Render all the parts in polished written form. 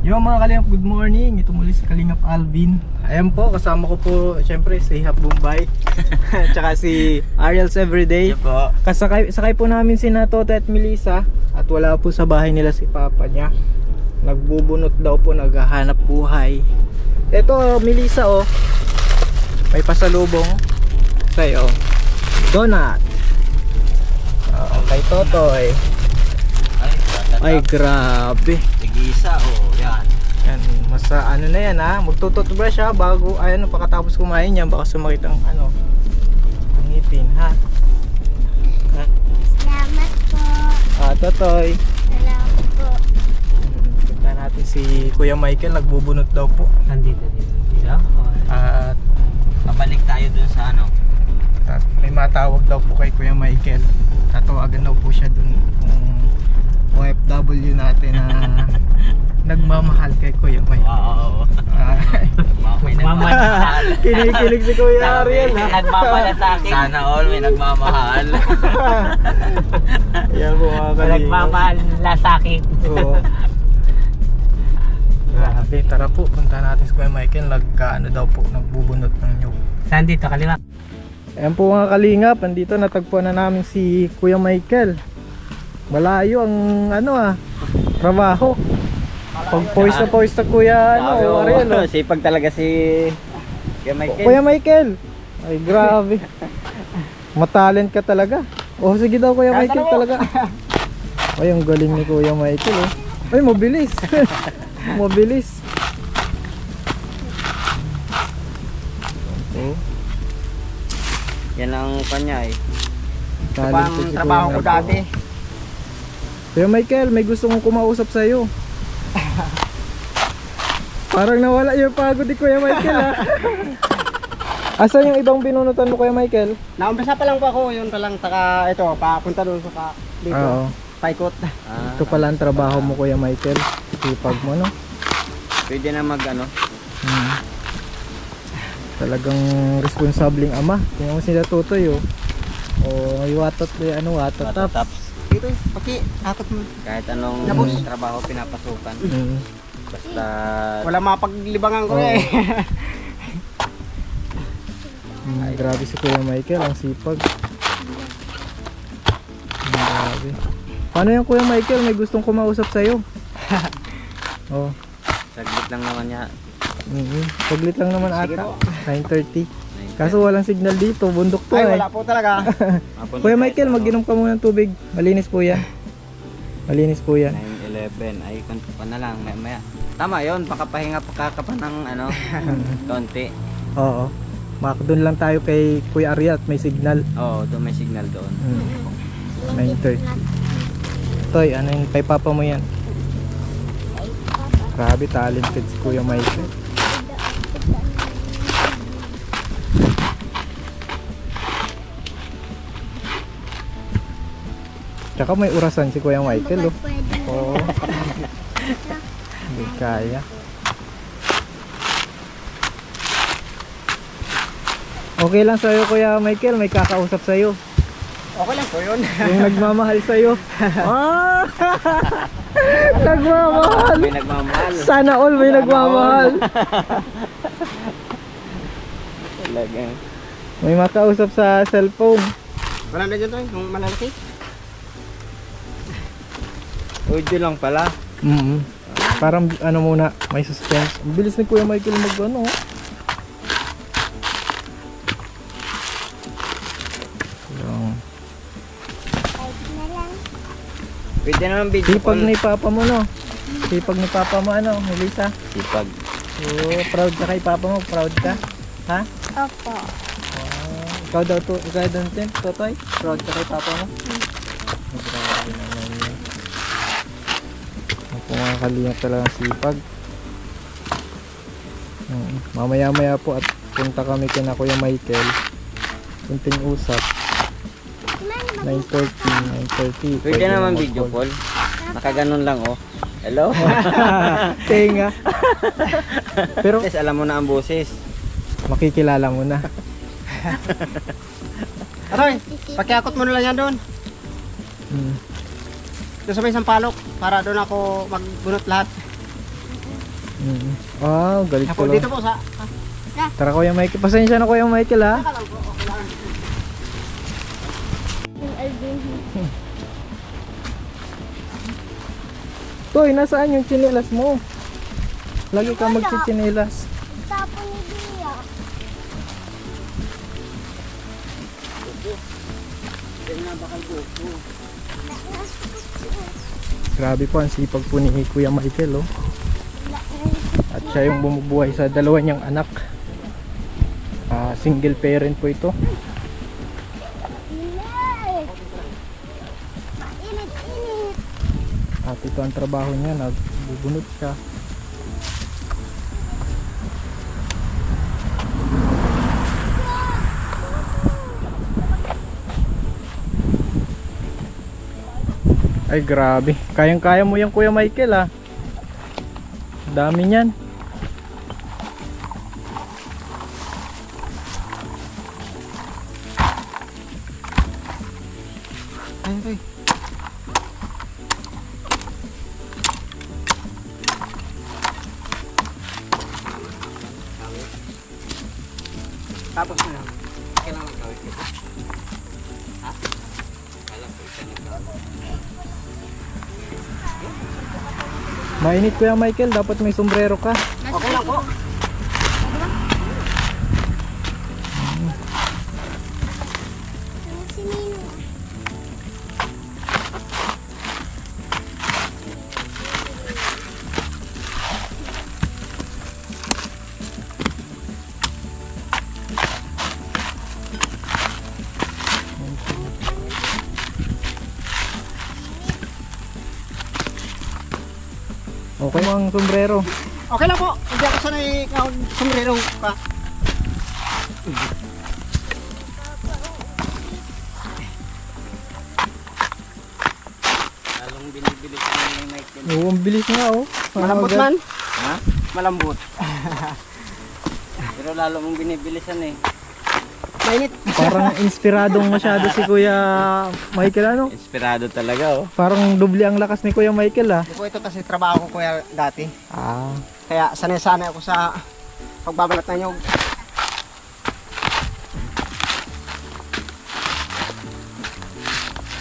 Yo mga Kalingap, good morning. Ito muli si Kalingap Alvin. Ayan po, kasama ko po syempre si Hap Bombay tsaka si Ariel's Everyday. Yan po. Sakay po namin si Toto at Melissa. At wala po sa bahay nila si Papa niya. Nagbubunot daw po, naghahanap buhay. Ito Melissa oh, may pasalubong sa'yo. Donut. Kay Totoy. Ay grabe. Tigisa oh, yan. Yan, masa ano na yan ha. Magtututbrush siya bago ayun pagkatapos kumain yan, baka sumakit ang ano, ang ngipin ha. Salamat po. Totoy. Salamat po. Punta natin si Kuya Michael, nagbubunot daw po. Nandito din. Dito? At Pabalik tayo dun sa ano. may matawag daw po kay Kuya Michael. Tatawagan daw po siya dun kung OFW natin na nagmamahal kay Kuya Michael. Wow. May Nagmamahal. Kinikilig si Kuya Ariel ha. Nagmamahal sa akin. Sana all may nagmamahal. Yan po mga Kalingap. Nagmamahal na sa akin. Oo. Grabe, tara po, punta natin si Kuya Michael. Nagkaano daw po, nagbubunot ng nyug. Saan dito? Kaliwa. Ayan po mga Kalingap, andito natagpuan na namin si Kuya Michael. Malayo ang ano trabaho. Pag poise na Kuya Ariel oh. Sipag talaga si Kuya Michael. Kuya Michael. Ay grabe. Matalent ka talaga. Oh sige daw Kuya Michael talaga. Ay ang galing ni Kuya Michael oh. Ay mabilis. Mabilis. Okay. Yan ang kanya eh. Talented si trabaho Kuya ko Michael. dati. Kuya Michael, may gusto kong kumausap sa'yo. Parang nawala yung pagod ni Kuya Michael ha. Asan yung ibang binunutan mo Kuya Michael? Naumpisa pa lang po ako, yun pa lang, saka ito, papunta doon sa dito, Oo. paikot. Ito pala ang trabaho mo Kuya Michael. Sipag mo no? Pwede na mag ano. Talagang responsableng ama. Tingnan mo sila Totoy oh. Oh, watot taps. Dito, paki, akot mo. Kahit anong Labos. trabaho pinapasukan. Basta Wala mapaglibangan ko Oo. eh. Grabe si Kuya Michael, ang sipag. Grabe. Paano yung Kuya Michael? May gustong kumausap sa'yo. Oh. saglit lang naman niya. Saglit lang naman Sige ata. po. 9:30. Kaso walang signal dito, bundok to Ay, eh. wala po talaga. Mapunta Kuya tayo Michael, sa, mag-inom ka muna ng tubig. Malinis po yan. Malinis po yan. 9-11 ay pa na lang maya. Tama yon, pakapahinga ka pa ng ano konti. Oo. Doon lang tayo kay Kuya Ariel at may signal. Oo, doon may signal doon. 9:30. Toy, ano yung kay Papa mo yan? Grabe, talented si Kuya Michael. Tsaka may urasan si Kuya Michael oh. Pwede. Oo. Hindi kaya. Okay lang sa'yo Kuya Michael, may kakausap sa'yo. Okay lang po yun. Yung nagmamahal sa'yo. Nagmamahal. May nagmamahal. Sana all may nagmamahal. Talaga. May makausap sa cellphone. Wala na dyan to, yung malalaki. Audio lang pala. Parang ano muna, may suspense. Ang bilis ni Kuya Michael mag ano. Yung Na lang. Pwede naman video sipag call. ni Papa mo no. Sipag ni Papa mo ano, Melissa. Sipag. Oh, proud ka kay Papa mo, proud ka. Ha? Opo. Ikaw daw to, ikaw daw din, Totoy. Proud ka kay Papa mo. Grabe naman yun. Ako mga Kalingap talagang sipag. Mamaya po at punta kami kina Kuya Michael. Kunting usap. 9:30. Pwede naman video call. Nakaganon lang oh. Hello. Tenga. Pero Yes, alam mo na ang boses. makikilala mo na. Aroy, pakiakot mo na lang yan doon. Doon sa may Sampalok, para doon ako magbunot lahat. Galit Ako ko dito lang. po sa... Tara Kuya Michael. Pasensya na Kuya Michael ha. Saka lang po, okay lang. Yung Alvin. Toy, nasaan yung tsinelas mo? Lagi ka magchichinelas. Tapo ni Dia. Grabe po ang sipag po ni Kuya Michael oh. At siya yung bumubuhay sa dalawa niyang anak. Single parent po ito. Init. Init. At ito ang trabaho niya, nagbubunot siya. Ay grabe, kayang-kaya mo yan Kuya Michael ah. Dami niyan. Ayun, Toy. Tapos na lang. Kailangan gawin ko. Ha? Alam ko siya nagkakaroon. Mainit Kuya Michael, dapat may sombrero ka. Okay lang po. Si Nino. Okay mo ang sombrero. Okay lang po. Hindi ako sanay sombrero pa. Lalong binibili sa ng Michael. Oo, ang bilis nga oh. Malambot Agad. man. Ha? Malambot. Pero lalo mong binibilisan eh. Mainit. Parang inspiradong masyado si Kuya Michael ano? Inspirado talaga oh. Parang doble ang lakas ni Kuya Michael ah. Hindi po ito kasi trabaho ko kuya dati. Ah, Kaya sanay-sanay ako sa pagbabalat ng nyog.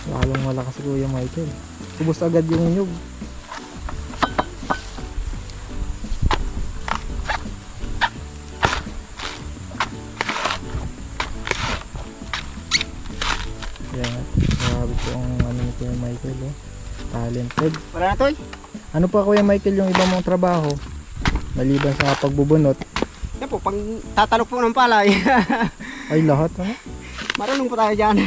lalong malakas si Kuya Michael. Ubus agad yung nyug. Yan, grabe po ang ano ni Kuya Michael oh. Talented. Wala na, Toy. Ano pa Kuya Michael yung ibang mong trabaho? Maliban sa pagbubunot. Yan po, pag tatalok po ng palay. Ay lahat ano? Marunong po tayo dyan.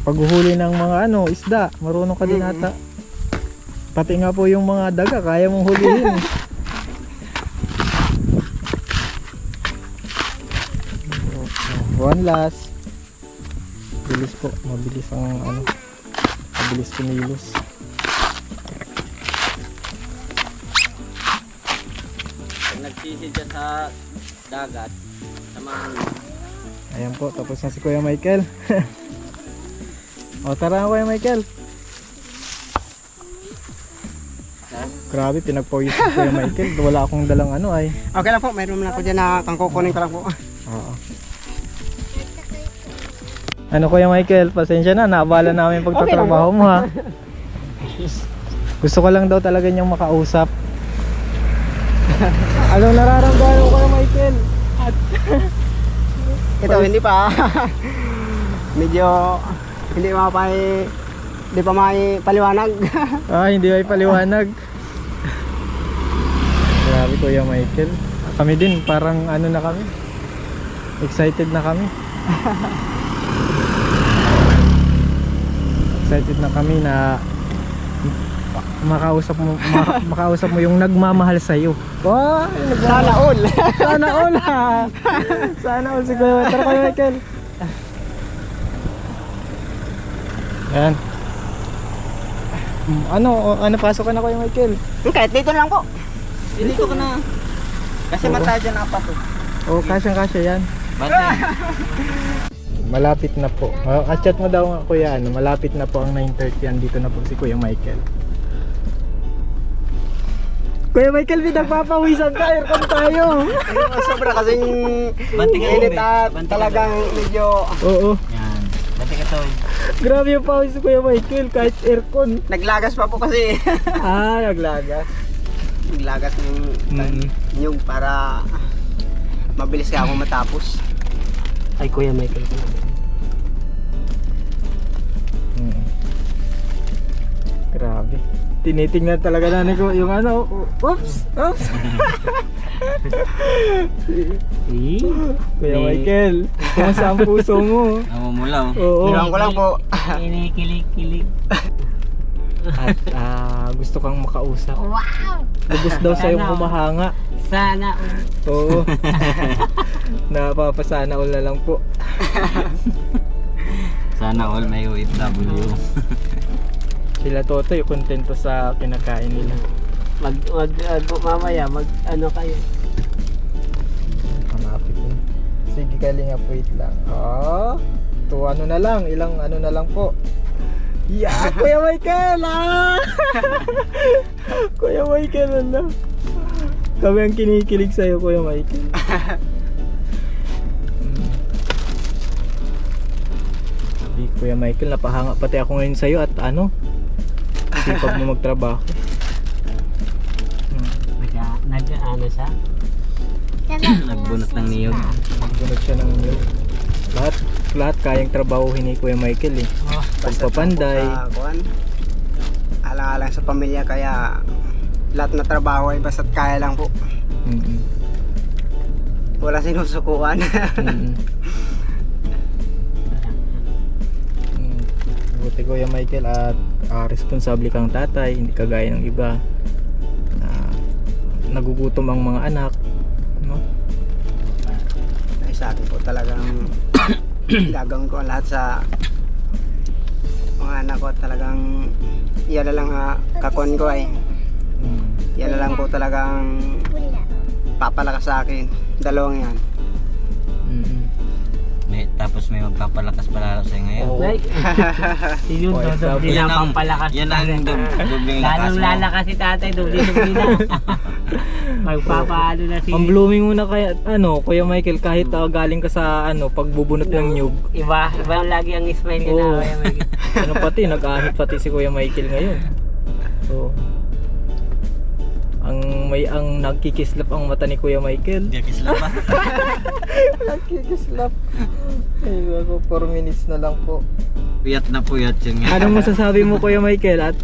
Paghuhuli ng mga ano, isda, marunong ka din ata. Pati nga po yung mga daga, kaya mong hulihin. One last. Bilis po, mabilis ang ano, mabilis kumilos. Pag nagsisi dyan sa dagat, samahan mo. Ayan po, tapos na si Kuya Michael. O tara Kuya Michael. Grabe, pinagpawis si Kuya Michael. Wala akong dalang ano ay. Okay lang po, mayroon na ako dyan na kangkukunin ko lang po. Oo. Ano Kuya Michael, pasensya na, naabala namin yung pagtatrabaho mo ha. Gusto ko lang daw talaga niyang makausap. Anong nararamdaman mo Kuya Michael? Ito, hindi pa. Medyo, hindi pa may paliwanag. Hindi ay paliwanag. Grabe Kuya Michael. Kami din, parang ano na kami. Excited na kami. Excited na kami na makausap mo yung nagmamahal sa iyo. Oh, Sana all. Sana all ha. Sana all si Kuya. Tara Kuya Michael. Ayan. Ano pasok ka na Kuya Michael? Kahit dito lang po. Dito ka na. Kasi matayo dyan apat oh. Oh, kasyang-kasya yan. Basta. Malapit na po. Chat mo daw nga Kuya, malapit na po ang 9:30. Andito na po si Kuya Michael. Kuya Michael, pinagpapawisan ka. Aircon tayo. Sobra kasing Banting ka init rin. at Banting ka talagang medyo Oo. Yan. Dati ka to. Grabe yung pawis ni Kuya Michael kahit aircon. naglagas pa po kasi. Naglagas. Naglagas ng nyug para mabilis ka ako matapos. Ay, Kuya Michael. Grabe. Tinitingnan talaga namin ko yung ano. Oops! Oops! Kuya Michael, kumusta ang puso mo? Namumulaw. Oo. Iwan ko lang po. Kinikilig-kilig. At gusto kang makausap. Wow! Lubos daw sa'yo humahanga. Sana. Oo. Napapasana all na lang po. Sana all may OFW. Sila Totoy, kontento sa kinakain nila. Mamaya, ano kayo? Hanapin ko. Sige, kalinga, wait lang. To ano na lang, ilang ano na lang po. Yeah, Kuya Michael! Kuya Michael, ano? Kami ang kinikilig sa'yo, Kuya Michael. Sabi, Kuya Michael, napahanga pati ako ngayon sa'yo at ano? Sipag mo magtrabaho. Nag-ano siya? Nagbunot ng niyog. Nagbunot siya ng niyog. Lahat kayang trabahuhin ni Kuya Michael eh. Pagpapanday. Sa kuwan. Alang-alang sa pamilya kaya lahat na trabaho ay basta't kaya lang po. Wala sinusukuan. Buti Kuya Michael at responsable kang tatay, hindi kagaya ng iba na nagugutom ang mga anak, no? Ay sa akin po talagang gagawin ko ang lahat sa mga anak ko. Talagang yan na lang kakuan ko ay yan na lang po talagang papalakas sa akin. Dalawang yan. Tapos may magpapalakas palalo sa'yo ngayon. Yun, doble na ang pampalakas. Yan ang dubling lakas Lalong mo. lalakas si tatay, doble na. Magpapaano na si... Ang blooming mo na kaya, ano, Kuya Michael, kahit galing ka sa, ano, pagbubunot ng nyug. Iba yung lagi ang smile niya na, Oo. Kuya Michael. Ano pati, nag-ahit pati si Kuya Michael ngayon. So, ang nagkikislap ang mata ni Kuya Michael. Hindi kisla pa. Nagkikislap. Ay, ako 4 minutes na lang po. Puyat na puyat yun nga. Anong masasabi mo Kuya Michael at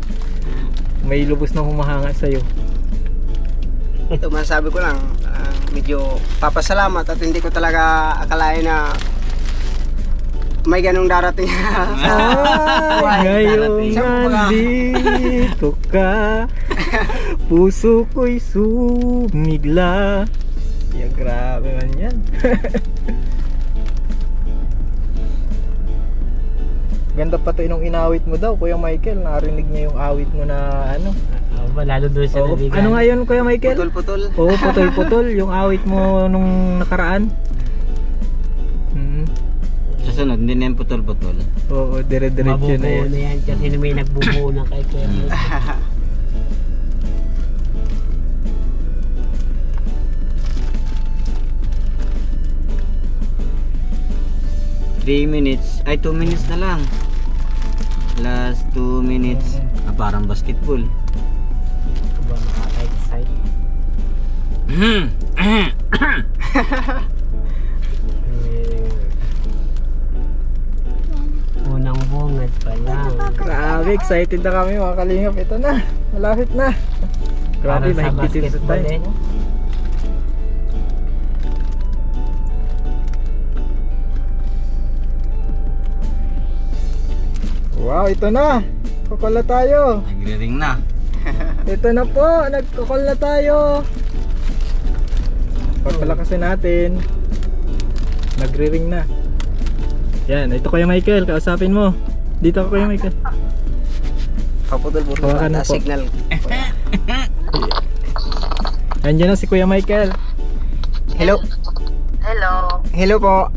may lubos na humahanga sa'yo? Ito masasabi ko lang, medyo papasalamat at hindi ko talaga akalain na may ganong darating. Ngayong nandito ka, puso ko'y sumigla. Yeah, grabe man yan. Ganda pa to nung inawit mo daw Kuya Michael. Narinig niya yung awit mo na ano. Lalo doon sa Oo. nabigan. Ano nga yun Kuya Michael? Putol-putol. Oo, putol-putol. Yung awit mo nung nakaraan. Sa sunod, hindi na yung putol-putol. Oo, dire-diretso na Mabubuo yan. na yan. Kasi may nagbubuo na kay Kuya Michael. Three minutes, ay 2 minutes na lang. Last 2 minutes. Parang basketball. Ito ba nakaka-excite? Unang bungad pa lang. Grabe, excited na kami mga kalingap. Ito na, malapit na. Grabe, Para sa mahigpitin sa basketball time. Wow, ito na. Kukol na tayo. Nagre-ring na. Ito na po, nagkukol na tayo. Pagpalakasin natin. Nagre-ring na. Yan, ito Kuya Michael, kausapin mo. Dito ka Kuya Michael. Kaputol-putol Hawakan mo na po. signal. Nandiyan na si Kuya Michael. Hello. Hello. Hello po.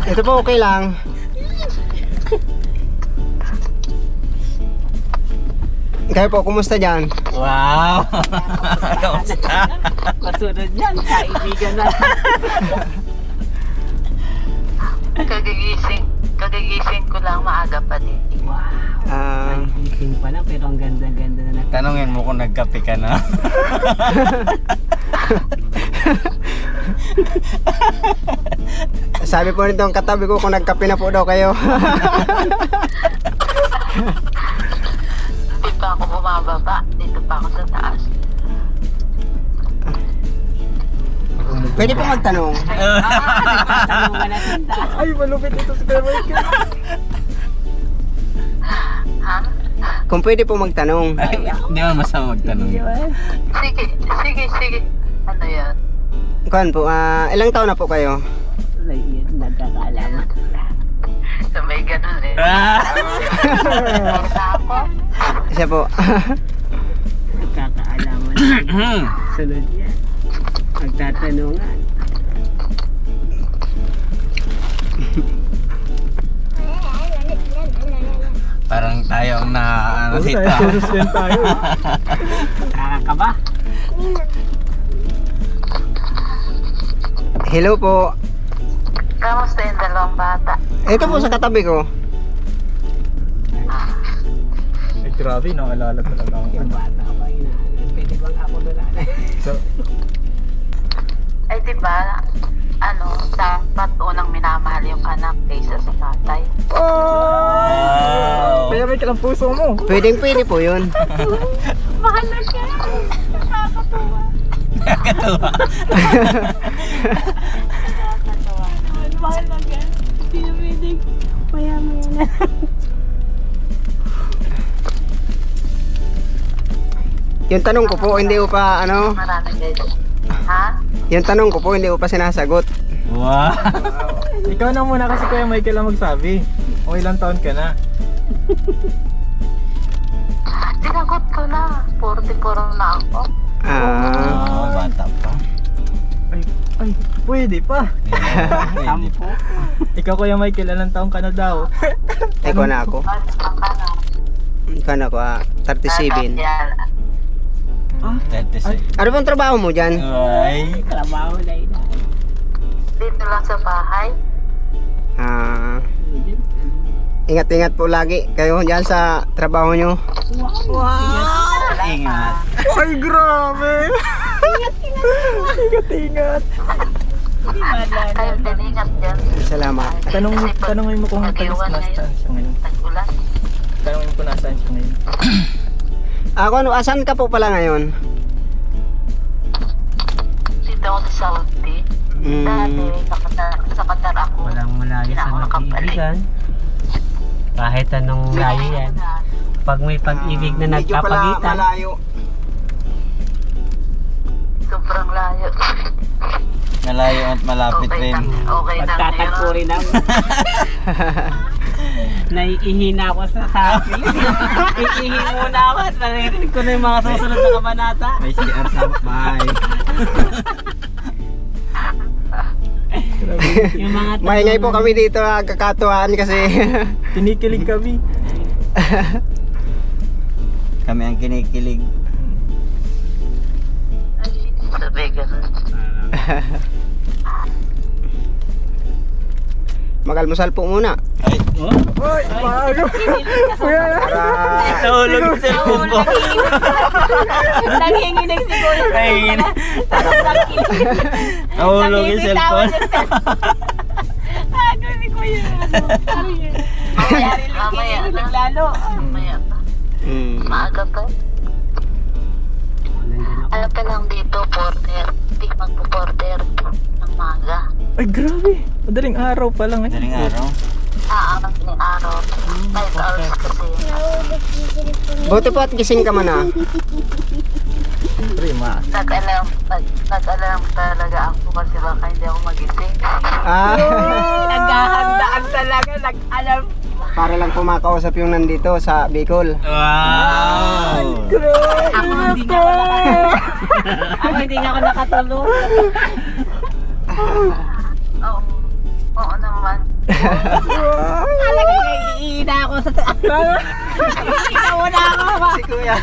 Ito po okay lang. Kayo po, kumusta dyan? Wow! Kamusta? Masunod yan, kaibigan na. Kagigising ko lang maaga pa din. Ah, Gising pa lang, pero ang ganda-ganda na. Tanungin mo kung nagkape ka na. sabi po nito ang katabi ko kung nagkape na po daw kayo. Hindi pa ako bumababa. Dito pa ako sa taas. Pwede po magtanong. Tanungan natin tayo. Ay, malupit ito si Kuya Michael. Ha? Kung pwede po magtanong. Hindi mo masama magtanong. Sige. Ano yan? Kuan po, ilang taon na po kayo? Nagkakaalaman. Sabay ganun eh. Basta ako. Siya po. Nagkakaalaman. Sunod yan. Magtatanungan. Parang tayo na ano Oo, dito. tayo, sususpend tayo. Nakakaba? Hello po. Kamusta yung dalawang bata? Ito po sa katabi ko. Ay, grabe, naalala talaga ang Yung ano. bata pa yun. Pwede bang ako na So, Ay diba, dapat unang minamahal yung anak kaysa sa tatay. oh! Kuya Michael, ang puso mo. Pwedeng pwede po yun. Mahal na siya. Nakakatuwa. Nakakatawa. Mahal na siya. Hindi na pwedeng maya-maya na. Yung tanong ko po, hindi ko pa ano. Marami guys. Ha? Yung tanong ko po, hindi ko pa sinasagot. Wow! Ikaw na muna kasi Kuya Michael ang magsabi. O ilang taon ka na? Sinagot ko na. 44 na ako. Oh, bata pa. Ay, pwede pa. Pwede pa. Ikaw Kuya Michael, ilang taon ka na daw? Eko na ako. Ano ka na? Eko na ako, 37. Yan. 36. Ano bang trabaho mo dyan? Ay. Trabaho na yun. Dito lang sa bahay. Ingat-ingat po lagi kayo dyan sa trabaho nyo. Ingat. Ay, grabe! Ingat-ingat. Kayo piningat dyan. Salamat. Tanungin mo kung Nag-iwan nasaan siya ngayon. Nag-ulan. Tanungin mo kung nasaan siya ngayon. Ako, asan ka po pala ngayon? Dito ako sa Saudi. Dati, sa Qatar ako. Walang malayo sa mag-iibigan. Kahit anong layo yan. Pag may pag-ibig na Medyo pala nagpapagitan. malayo. Sobrang layo. Malayo at malapit rin. Okay na. Pagtatagpo rin ang naiihina ako sa sabi. Iihi muna ako at narinig ko na yung mga susunod na kabanata. May CR sa bahay. Yung mga Maingay po kami dito, kakatuwaan kasi. Kinikilig kami. Kami ang kinikilig. Sabi ganun. Mag-almusal po muna. Ay. Ay, maaga. Kuya, Nahulog yung cellphone ko. nanginginig siguro. Nahulog yung cellphone. Ni Kuya. Mamaya na. Naglalo. Mamaya na. Maaga pa. Ano ka lang dito, 4:30. Magpo-4:30 ng maga. ay, grabe. Madaling araw pa lang. Daling araw. Aarap ng araw. 5 hours kasi. Buti po at gising ka man ah. Prima. Nag-alarm talaga ako kasi baka hindi ako magising. Ah, Naghahandaan talaga. Nag-alam. para lang po makausap yung nandito sa Bicol. Wow! Ako hindi nga ako nakatulog. Oo. Oo naman. Iida ako sa taas. Iida mo na ako. Si Kuya.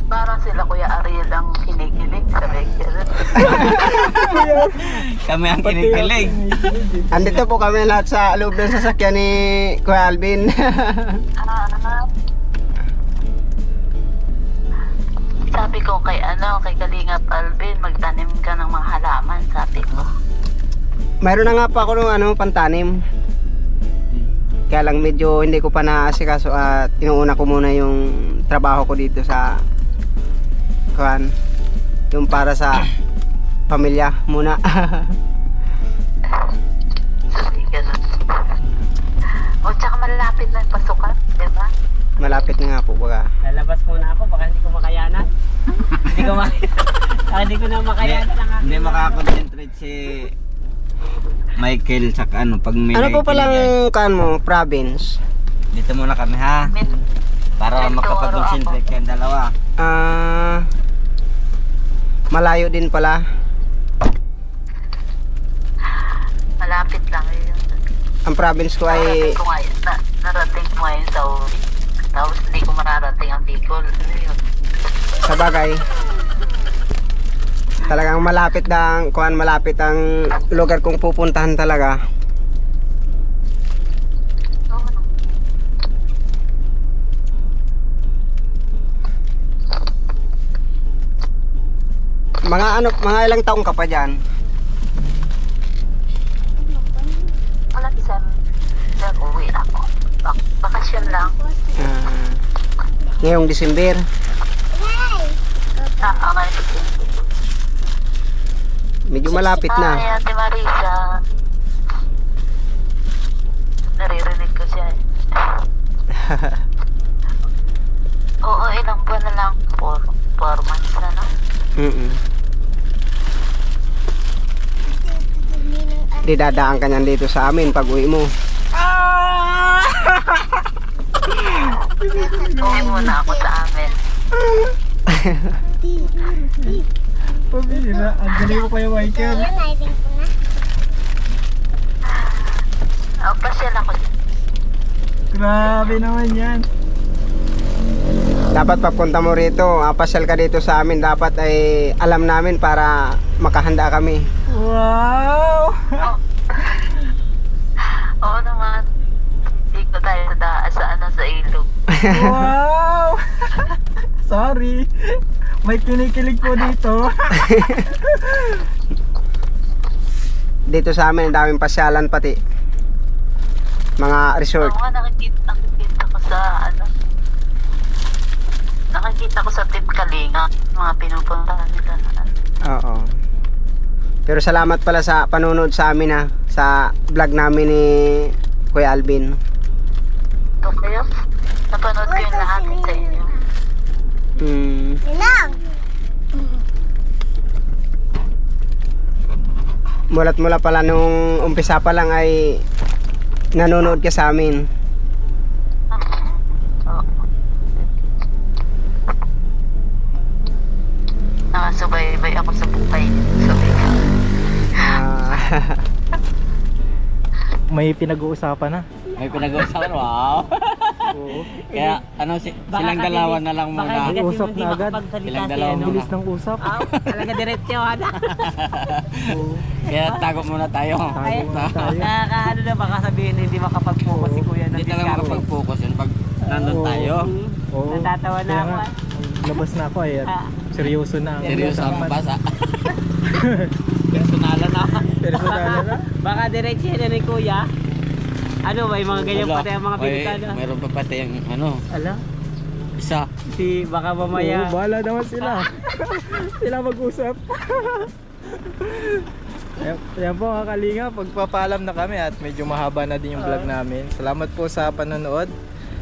Parang sila Kuya Ariel ang kinikilig sa lecture. Kami ang kinikilig. Andito po kami lahat sa loob ng sasakyan ni Kuya Alvin. Sabi ko kay Kalingap Alvin, magtanim ka ng mga halaman, sabi ko. Mayroon na nga pa ako ng pantanim. Kaya lang medyo hindi ko pa naasikaso at inuuna ko muna yung trabaho ko dito sa kuan. Yung para sa pamilya muna. Sabi ganun. O tsaka malapit na yung pasukan, di ba? Malapit na nga po baga. Lalabas muna ako, baka hindi ko makayanan. Hindi ko na makayanan ang aking Hindi makakonsentrate si Michael sa pag may Ano po nakikinig palang yan. kan mo, province? Dito muna kami ha. Para Dito makapag-concentrate kayong dalawa. Malayo din pala. Malapit lang yun. Ang province ko ay Narating ko ngayon sa Uri. Tapos hindi ko mararating ang Bicol. Ano yun? sa bagay. Talagang malapit ang lugar kong pupuntahan talaga. Oo. Mga ilang taong ka pa diyan? Wala December, uwi ako. Bakasyon lang. Ngayong December. Okay. Medyo malapit Ay, na. Ate Marisa. Naririnig ko siya. Oo, ilang buwan na lang. 4 months na, no? Di dadaan ka niyan dito sa amin pag uwi mo. Uwi muna ako sa amin. Pabira, ang galing mo Kuya Michael. Pasyal ako. Grabe naman yan. Dapat papunta mo rito, pasyal ka dito sa amin. Dapat ay alam namin para makahanda kami. Wow! Oo naman. Hindi ko tayo sa ilog. Wow! Sorry. May kinikilig po dito. Dito sa amin, ang daming pasyalan pati. Mga resort. Oo nga, nakikita ko sa nakikita ko sa Team Kalinga, mga pinupuntahan nila na Oo. Pero salamat pala sa panonood sa amin ha. Sa vlog namin ni Kuya Alvin. ito kayo. Napanood ko yung lahat sa inyo. Mulat mula pala nung umpisa pa lang ay nanonood ka sa amin. Oo. Nakasubaybay ako sa buhay. Sabi ka. May pinag-uusapan na. May pinag-uusapan, wow. Oo. Kaya silang dalawa na lang muna. Usap na agad. Silang dalawa Ang muna. bilis ng usap. Talaga diretso ana. Oo. Kaya tago muna tayo. Tago muna tayo. Nakakaano na baka sabihin hindi makapag-focus si Kuya na Hindi talaga makapag-focus yun pag nandun Oo. tayo. Oo. Natatawa na Kaya ako. nga, labas na ako ay seryoso na ang Seryoso ang usapan. basa. Personalan na. Personalan na. Baka diretso na ni Kuya. Ano, may mga ganyan pati ang mga Pilipino. Mayroon pa pati yung Ala, isa. baka Oo, mamaya. bahala naman sila. Sila mag-usap. Yan po mga kalinga, pagpapaalam na kami at medyo mahaba na din yung vlog namin. Salamat po sa panonood.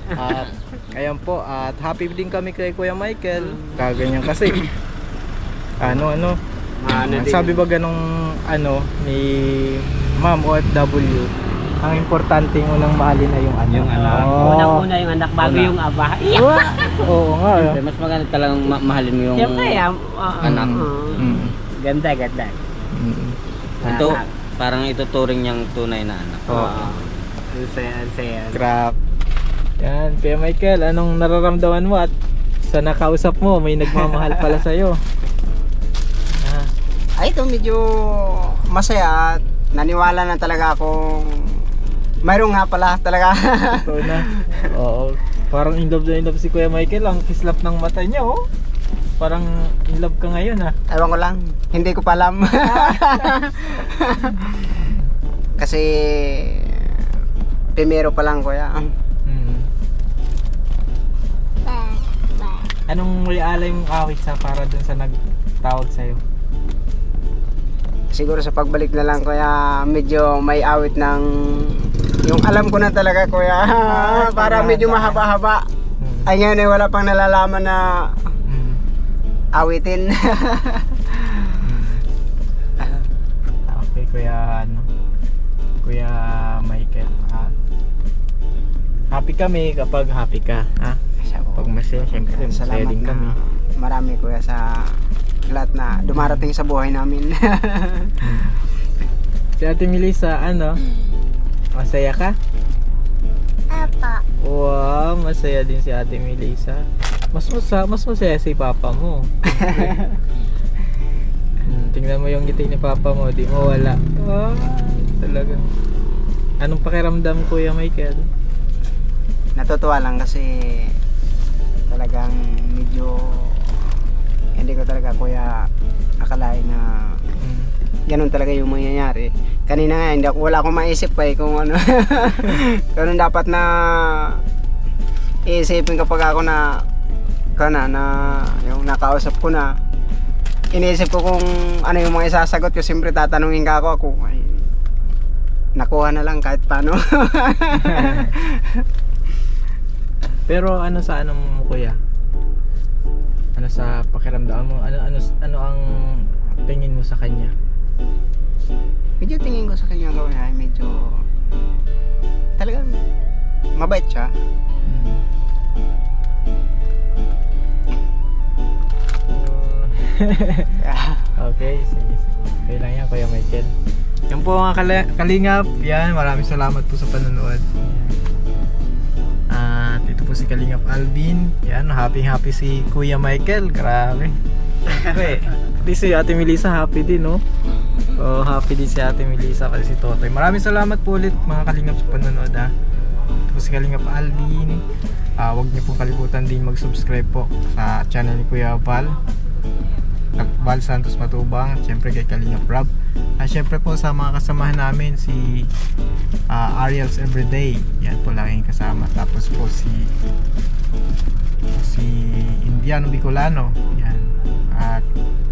At ayan po, at happy din kami kay Kuya Michael. Kaganyan kasi. Sabi ba ganong ni Ma'am OFW, Ang importante unang mahalin ay yung anak. Yung anak. Oo. Unang-una yung anak bago Una. yung aba. Yeah. Wa! Oo nga. Siyempre, mas maganda talagang mahalin mo yung Siyempre, anak. Mm. Ganda, ganda. Mm. Ito, parang ituturing niyang tunay na anak. Oo. Ang saya, ang saya. Crap. Yan, Kuya Michael, anong nararamdaman mo at sa nakausap mo, may nagmamahal pala sa'yo? Ah, Ay, ito medyo masaya at naniwala na talaga akong mayroon nga pala talaga. ito na. Oo. Parang in love na in love si Kuya Michael. Ang kislap ng mata niya, oh. Parang in love ka ngayon, ha? Ewan ko lang, hindi ko pa alam. Kasi primero pa lang kuya. Hmm. Ba. Anong alay mong awit sa para dun sa nagtawag sa'yo? Siguro sa pagbalik na lang kuya, medyo may awit ng yung alam ko na talaga kuya. Para medyo mahaba-haba. Hmm. Ay ngayon eh, wala pang nalalaman na Hmm. awitin. Okay, Kuya Michael. Happy kami kapag happy ka, ha? Pag masaya, syempre masaya Salamat din na kami. marami kuya sa lahat na dumarating sa buhay namin. Si Ate Melissa, ano? Masaya ka? Apa. Wow, masaya din si Ate Melissa. Mas masaya si Papa mo. Tingnan mo yung ngiti ni Papa mo, di mo wala. Ah, talaga. Anong pakiramdam, Kuya Michael? Natutuwa lang kasi talagang medyo hindi ko talaga kuya akalain na ganun talaga yung mangyayari. Kanina nga wala akong maisip pa kung ano. Ganun dapat na iisipin kapag ako na yung nakausap ko na. Iniisip ko kung ano yung mga isasagot ko. Siyempre tatanungin ka ako ay nakuha na lang kahit paano. Pero ano sa ano mo, Kuya? Ano sa pakiramdam mo? Ano ang tingin mo sa kanya? Medyo tingin ko sa kanya kuya ay medyo talagang mabait siya. Okay, sige. Okay lang yan, Kuya Michael. Yan po mga kalingap. Yan, maraming salamat po sa panonood. At ito po si Kalingap Alvin. Yan, happy si Kuya Michael. Grabe. Okay. Pati si Ate Melissa happy din, no? Oh, happy din si Ate Melissa kasi si Totoy. Maraming salamat po ulit mga kalingap sa panonood, ha. Ito po si Kalingap Alvin. Huwag niyo pong kalimutan din mag-subscribe po sa channel ni Kuya Val Santos Matubang, syempre kay Kalingap Rob. At syempre po sa mga kasamahan namin si Ariel's Everyday. Yan po laging kasama. Tapos po si Indiano Bicolano. Yan. At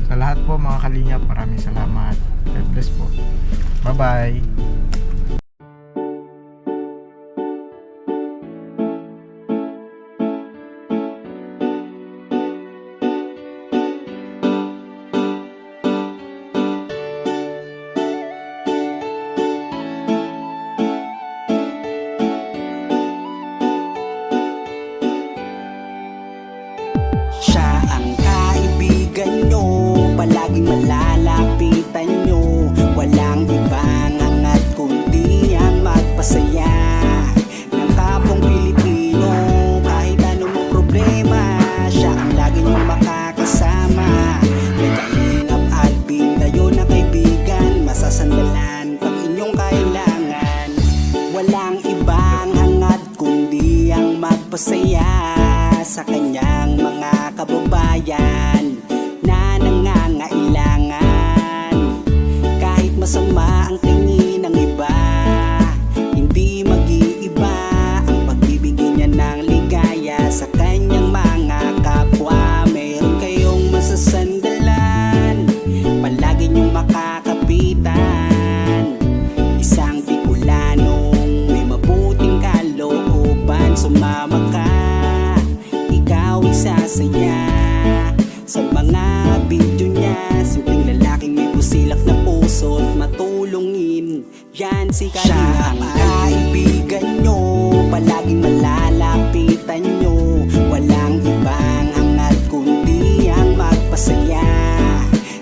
sa lahat po mga kalingap, maraming salamat. God bless po. Bye bye. Siya ang kaibigan nyo, palaging malalapitan nyo. Walang ibang angat kundi ang magpasaya ng kapong Pilipino. Kahit anong problema, siya ang lagi nyo makakasama. May Kalingap Alvin, kayo na kaibigan, masasandalan pag inyong kailangan. Walang ibang hangad kundi ang magpasaya sa kanyang mga kababayan na nangangailangan. Kahit masama ang tingin ng iba, hindi mag-iiba ang pagbibigay niya ng ligaya sa kanyang mga kapwa. Mayroon kayong masasandalan, palagi niyong makakapitan. Isang Bicolanong may mabuting kalooban, sumama ka, ikaw isasaya yan, si Kalinga ang kaibigan nyo, palaging malalapitan nyo. Walang ibang hangat kundi ang magpasaya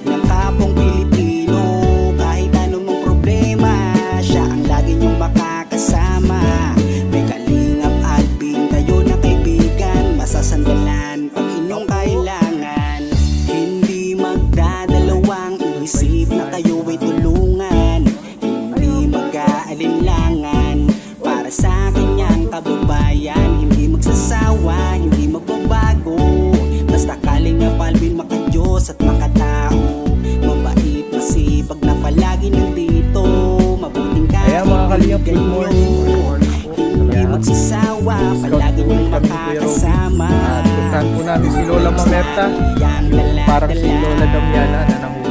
ng kapong Pilipino. Kahit anong problema, siya ang lagi nyong makakasama. May Kalingap Alvin, kayo na kaibigan, masasandalan pag inyong kailangan. Hindi magdadalawang isip na kayo ay tulungan, hindi mag-aalinlangan para sa kanyang kababayan. Hindi magsasawa, hindi magbabago, basta Kalingap Alvin makadiyos at makatao. Mabait, masipag na palagi nandito, mabuting Ayan mga Kalingap, good kaibigan morning. nyo. Hindi magsasawa, palagi nyong makakasama. At puntahan po namin si Lola Mamerta. Yang Parang si Lola Damiana na nanguhuli